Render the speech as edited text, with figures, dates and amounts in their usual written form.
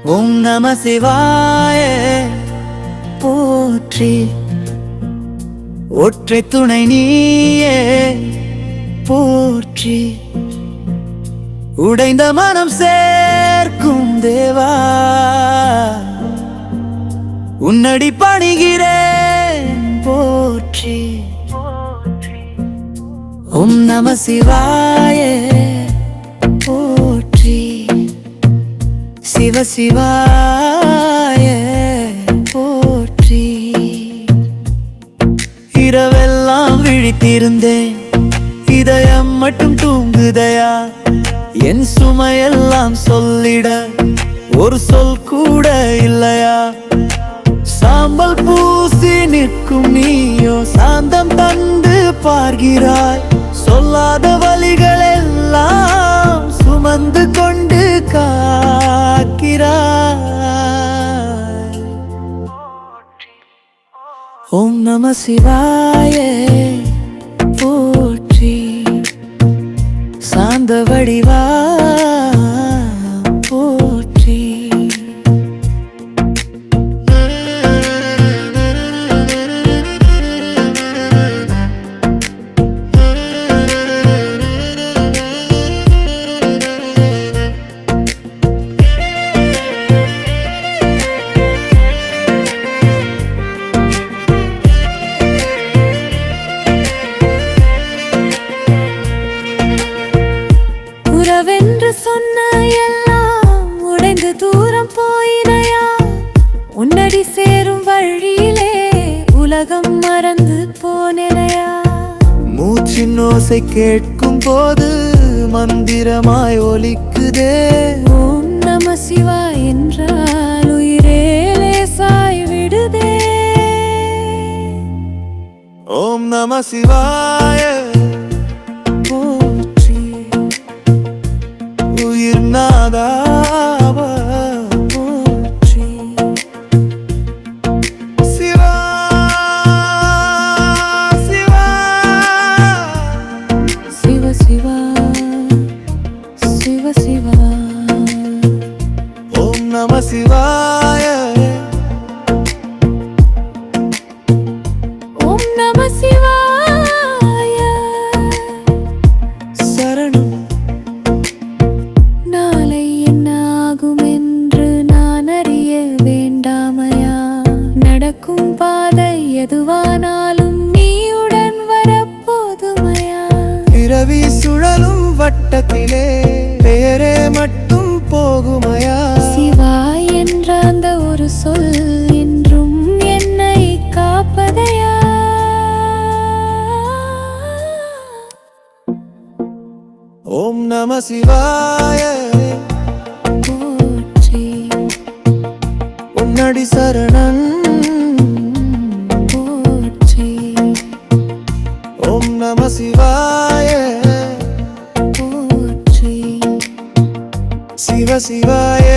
ஓம் நம சிவாய போற்றி. ஒற்றை துணை நீயே போற்றி. உடைந்த மனம் சேர்க்கும் தேவா, உன்னடி பணிகிறேன் போற்றி. ஓம் நம சிவாய போற்றி. சிவ சிவாய போற்றி. இரவெல்லாம் விழித்திருந்தேன், இதயம் மட்டும் தூங்குதையா? என் சுமையெல்லாம் சொல்லிட ஒரு சொல் கூட இல்லையா? சாம்பல் பூசி நிற்கும் நீயோ சாந்தம் தந்து பார்கிறாய். சொல்லாத வலிகள் எல்லாம் சுமந்து கொண்டு காக்கிறாய். ஓம் நம சிவாய போற்றி. சாந்த வடிவா போற்றி. உறவென்று சொன்ன எல்லாம் உடைந்து தூரம் போயினையா? உன்னடி சேரும் வழியிலே உலகம் மறந்து போனேனையா? மூச்சின் ஓசை கேட்கும் போது மந்திரமாய் ஒலிக்குதே. ஓம் நம சிவாய் என்றால் உயிரே லேசாய் விடுதே. ஓம் நம சிவாய போற்றி. உயிர் நாதாவ போற்றி. சிவா சிவா சிவ சிவா சிவ சிவா. ஓம் நம சிவாய. ஓம் நம சிவாய சரணம். நாளை என்ன ஆகும் என்று நான் அறிய வேண்டாமையா? நடக்கும் பாதை எதுவானாலும் நீயுடன் வரப்போதுமையா? பிறவி சுழலும் வட்டத்திலே பெயரே மட்டும் போகுமையா? சிவா என்ற அந்த ஒரு சொல் என்றும் என்னை காப்பதையா? ஓம் நம சிவாய போற்றி. உன்னடி சரணம் போற்றி. ஓம் நம சிவாய போற்றி. சிவ சிவாய